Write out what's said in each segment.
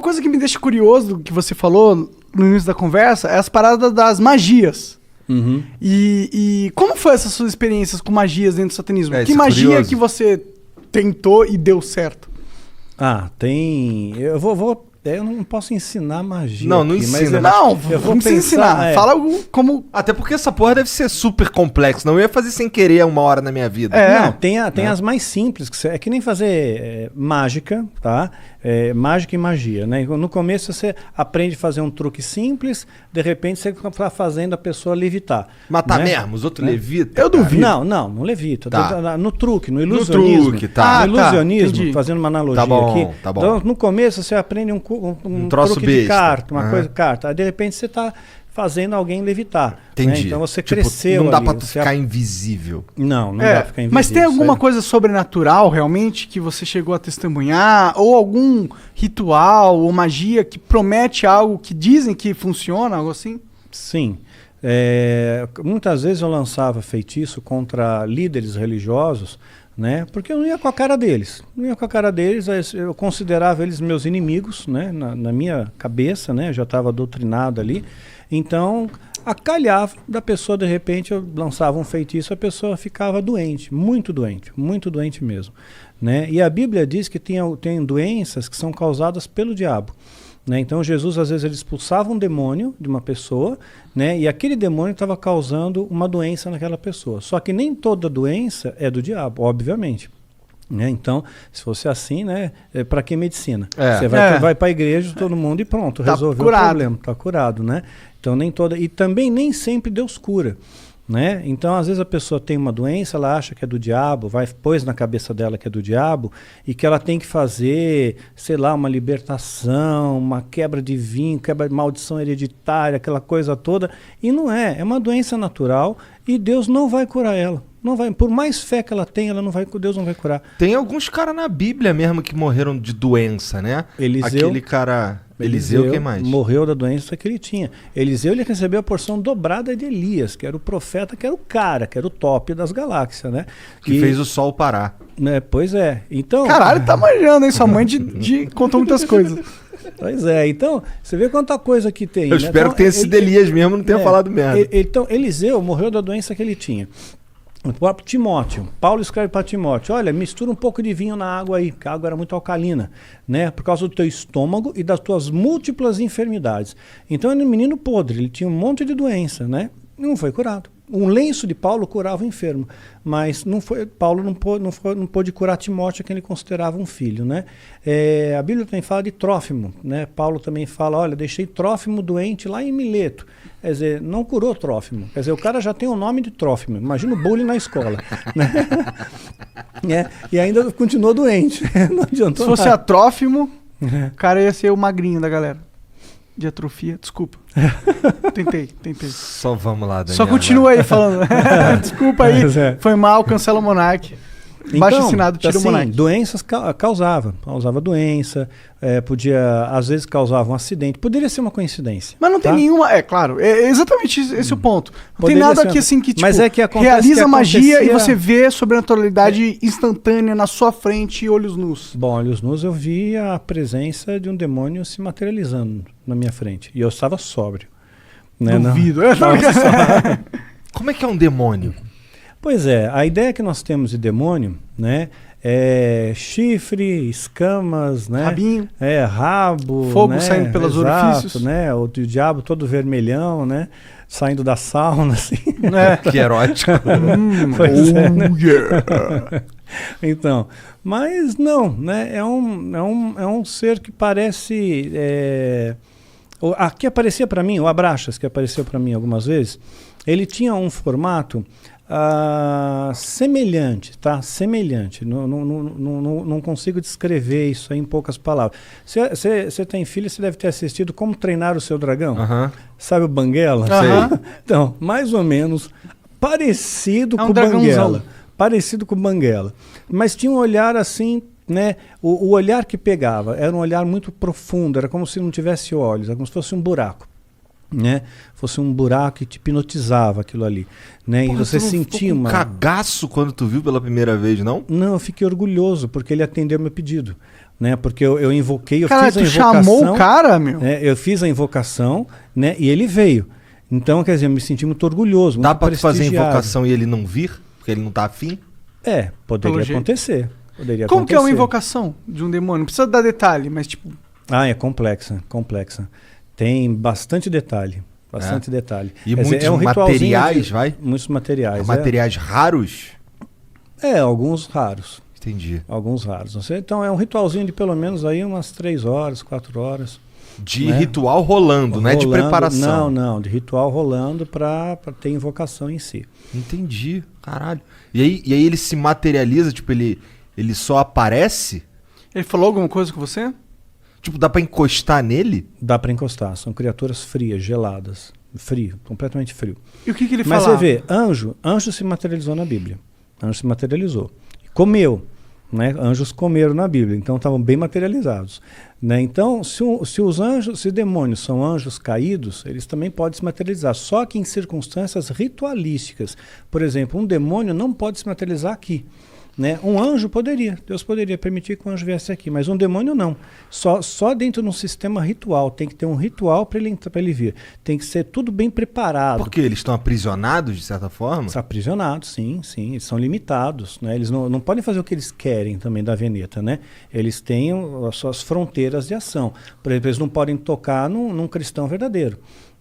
Uma coisa que me deixa curioso do que você falou no início da conversa é as paradas das magias. Uhum. E como foi essas suas experiências com magias dentro do satanismo? Que isso é magia curioso. que você tentou e deu certo? Tem... Eu não posso ensinar magia Não, não aqui, mas ensina. Não, eu vou não precisa pensar, ensinar. Fala como... Até porque essa porra deve ser super complexa. Não eu ia fazer sem querer uma hora na minha vida. Não, tem as mais simples, é que nem fazer mágica, tá? Mágica e magia, né? No começo você aprende a fazer um truque simples, de repente você está fazendo a pessoa levitar. Matar né? mesmo, os outros levitam. Eu duvido. Não levita. Tá. No truque, no ilusionismo. truque, tá. No ilusionismo, entendi. fazendo uma analogia Tá bom, aqui. tá bom. Então, no começo você aprende um troço truque de besta. carta, uma Aham. coisa de carta. Aí de repente você está fazendo alguém levitar. Entendi. Né? Então você Tipo, cresceu não dá ali, pra tu você ficar invisível. Não dá pra ficar invisível. Mas tem alguma isso aí- coisa sobrenatural realmente que você chegou a testemunhar? Ou algum ritual ou magia que promete algo que dizem que funciona, algo assim? Sim. Muitas vezes eu lançava feitiço contra líderes religiosos, né? Porque eu não ia com a cara deles. Não ia com a cara deles, eu considerava eles meus inimigos, né? Na minha cabeça, né? Eu já estava doutrinado ali. Então, acalhava da pessoa, de repente, eu lançava um feitiço, a pessoa ficava doente muito doente mesmo, né? E a Bíblia diz que tem doenças que são causadas pelo diabo. Né? Então Jesus às vezes ele expulsava um demônio de uma pessoa, né? E aquele demônio estava causando uma doença naquela pessoa. Só que nem toda doença é do diabo, obviamente. Né? Então, se fosse assim, né? Para que medicina? Você vai para a igreja, todo mundo e pronto, Tá resolveu curado. o problema, está curado, né? Então nem toda, e também nem sempre Deus cura. Né? Então, às vezes a pessoa tem uma doença, ela acha que é do diabo, pôs na cabeça dela que é do diabo e que ela tem que fazer, sei lá, uma libertação, uma quebra de vinho, quebra de maldição hereditária, aquela coisa toda. E não é uma doença natural e Deus não vai curar ela. Não vai, por mais fé que ela tenha, Deus não vai curar. Tem alguns caras na Bíblia mesmo que morreram de doença, né? Eliseu. Aquele cara... Eliseu, quem mais? Morreu da doença que ele tinha. Eliseu, ele recebeu a porção dobrada de Elias, que era o profeta, que era o cara, que era o top das galáxias, né? Que fez o sol parar. Né, pois é. Então, Caralho, tá manjando, hein? Sua mãe contou muitas coisas. pois é. Então, você vê quanta coisa que tem. Eu espero que tenha sido Elias mesmo, não tenha falado merda. Então, Eliseu morreu da doença que ele tinha. O próprio Timóteo, Paulo escreve para Timóteo, olha, mistura um pouco de vinho na água aí, porque a água era muito alcalina, né? Por causa do teu estômago e das tuas múltiplas enfermidades. Então ele era um menino podre, ele tinha um monte de doença, né? Não foi curado. Um lenço de Paulo curava o enfermo, mas Paulo não pôde curar Timóteo, que ele considerava um filho, né? A Bíblia também fala de Trófimo, né? Paulo também fala, olha, deixei Trófimo doente lá em Mileto. Quer dizer, não curou Trófimo. Quer dizer, o cara já tem o nome de Trófimo. Imagina o bullying na escola. Né? E ainda continuou doente. Não adiantou Se fosse nada. a Trófimo, o cara ia ser o magrinho da galera. De atrofia, desculpa. Tentei. Só vamos lá, Daniel. Só continua aí falando. Desculpa aí, Mas é. foi mal, cancela o Monark. Baixo assinado, tira o Monark. Doenças causava doença, podia, às vezes causava um acidente, poderia ser uma coincidência. Mas não tem tá? nenhuma, claro, é exatamente esse o ponto. Não Poderia tem nada ser aqui uma- assim que, tipo, Mas é que acontece realiza que magia e acontecia- você vê sobrenaturalidade instantânea na sua frente, olhos nus. Bom, olhos nus, eu vi a presença de um demônio se materializando na minha frente, e eu estava sóbrio. Né? Duvido. Como é que é um demônio? Pois é, a ideia que nós temos de demônio, né, é chifre, escamas, né, Rabinho. rabo, Fogo né, saindo pelos exato, orifícios. né, o diabo todo vermelhão, né, saindo da sauna, assim. Que erótico. Pois é, né? Yeah. Então, mas não, né, é um ser que parece... que aparecia para mim, o Abraxas, que apareceu para mim algumas vezes, ele tinha um formato semelhante, tá? Semelhante. Não consigo descrever isso aí em poucas palavras. Você tem filho, você deve ter assistido Como Treinar o Seu Dragão. Aham. Sabe o Banguela? Aham. Então, mais ou menos parecido É um com o dragãozão. Banguela. Parecido com o Banguela. Mas tinha um olhar assim, né? O olhar que pegava era um olhar muito profundo, era como se não tivesse olhos, era como se fosse um buraco. Né? Fosse um buraco que te hipnotizava aquilo ali, né? Porra, e você tu não sentia ficou com uma... cagaço quando tu viu pela primeira vez, não? Não, eu fiquei orgulhoso porque ele atendeu meu pedido. né? Porque eu invoquei, eu Cara, fiz a tu invocação. chamou o cara, meu? Eu fiz a invocação, né? E ele veio. Então, quer dizer, eu me senti muito orgulhoso, muito Dá pra tu fazer a prestigiado. invocação e ele não vir? Porque ele não tá afim? Poderia Pelo jeito. acontecer. Como que é uma invocação de um demônio? Não precisa dar detalhe, mas tipo... É complexa. Tem bastante detalhe. Bastante detalhe. E Quer muitos dizer, ritualzinho materiais, vai? Muitos materiais. Materiais raros? Alguns raros. Entendi. Alguns raros. Não sei. Então é um ritualzinho de pelo menos aí umas 3 horas, 4 horas. De ritual rolando, não é de preparação. Não, de ritual rolando para ter invocação em si. Entendi, caralho. E aí ele se materializa, tipo, ele só aparece? Ele falou alguma coisa com você? Tipo, dá pra encostar nele? Dá para encostar, são criaturas frias, geladas. Frio, completamente frio. E o que ele Mas falava? você vê, anjo se materializou na Bíblia. Anjo se materializou. Comeu. Né? Anjos comeram na Bíblia, então estavam bem materializados. Né? Então, se demônios são anjos caídos, eles também podem se materializar, só que em circunstâncias ritualísticas. Por exemplo, um demônio não pode se materializar aqui. Né? Um anjo poderia, Deus poderia permitir que um anjo viesse aqui, mas um demônio não. Só dentro de um sistema ritual, tem que ter um ritual para ele vir. Tem que ser tudo bem preparado. Porque eles estão aprisionados, de certa forma? Estão aprisionados, sim, eles são limitados. Né? Eles não podem fazer o que eles querem também da Veneta. Né? Eles têm as suas fronteiras de ação. Por exemplo, eles não podem tocar num cristão verdadeiro.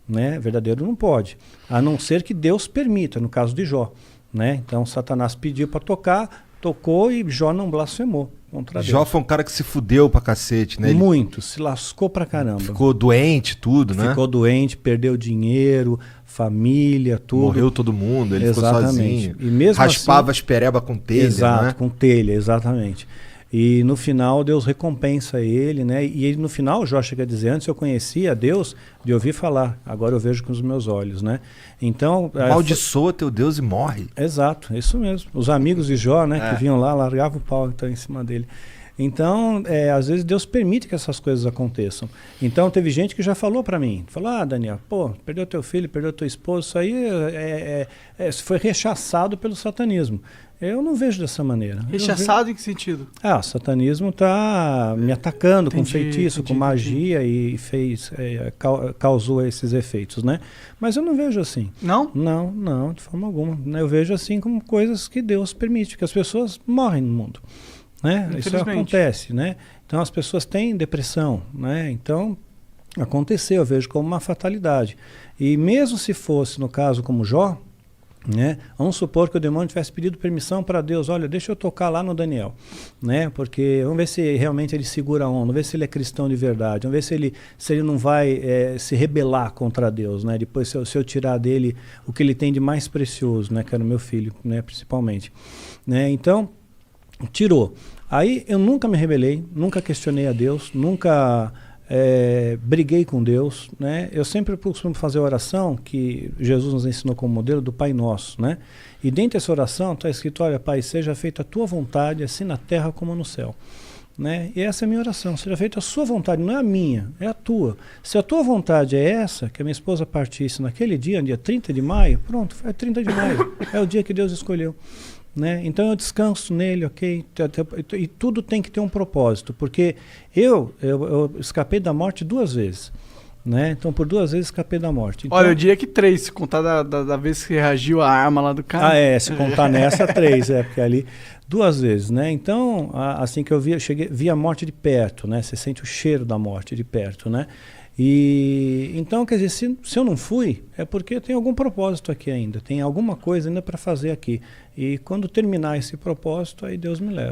Né? Verdadeiro não pode, a não ser que Deus permita, no caso de Jó. Né? Então Satanás pediu para tocar, tocou e Jó não blasfemou contra Deus. Jó foi um cara que se fudeu pra cacete, né? Muito, se lascou pra caramba. Ficou doente, tudo, né? Ficou doente, perdeu dinheiro, família, tudo. Morreu todo mundo, ele Exatamente. ficou sozinho. E mesmo raspava assim, as pereba com telha, exato, né? com telha, exatamente. E no final Deus recompensa ele, né? E ele, no final, Jó chega a dizer, antes eu conhecia Deus de ouvir falar, agora eu vejo com os meus olhos, né? Então... Amaldiçoa teu Deus e morre. Exato, isso mesmo. Os amigos de Jó, né, que vinham lá, largavam o pau então, em cima dele. Então, às vezes Deus permite que essas coisas aconteçam. Então, teve gente que já falou para mim, falou, Daniel, perdeu teu filho, perdeu teu esposo, isso aí foi rechaçado pelo satanismo. Eu não vejo dessa maneira. Rechaçado em que sentido? O satanismo está me atacando com feitiço, com magia e causou esses efeitos, né? Mas eu não vejo assim. Não? Não, de forma alguma. Eu vejo assim como coisas que Deus permite, que as pessoas morrem no mundo. Né? Isso acontece, né? Então as pessoas têm depressão, né? Então aconteceu, eu vejo como uma fatalidade. E mesmo se fosse no caso como Jó, né? Vamos supor que o demônio tivesse pedido permissão para Deus, olha, deixa eu tocar lá no Daniel, né? Porque vamos ver se realmente ele segura a onda, vamos ver se ele é cristão de verdade, vamos ver se ele não vai se rebelar contra Deus, né? Depois se eu tirar dele o que ele tem de mais precioso, né? Que era o meu filho, né? Principalmente, né? Então tirou. Aí eu nunca me rebelei, nunca questionei a Deus, nunca briguei com Deus, né? Eu sempre costumo fazer a oração que Jesus nos ensinou como modelo do Pai Nosso, né? E dentro dessa oração está escrito, olha, Pai, seja feita a tua vontade, assim na terra como no céu. Né? E essa é a minha oração, seja feita a sua vontade, não é a minha, é a tua. Se a tua vontade é essa, que a minha esposa partisse naquele dia 30 de maio, pronto, é 30 de maio, é o dia que Deus escolheu. Né? Então eu descanso nele, ok? E tudo tem que ter um propósito, porque eu escapei da morte 2 vezes. Né? Então por 2 vezes escapei da morte. Então, olha, eu diria que 3, se contar da vez que reagiu a arma lá do cara. Se contar nessa 3, porque ali 2 vezes, né? Então, assim que eu vi a morte de perto, né? Você sente o cheiro da morte de perto, né? E então, quer dizer, se eu não fui, é porque tem algum propósito aqui ainda, tem alguma coisa ainda para fazer aqui. E quando terminar esse propósito, aí Deus me leva.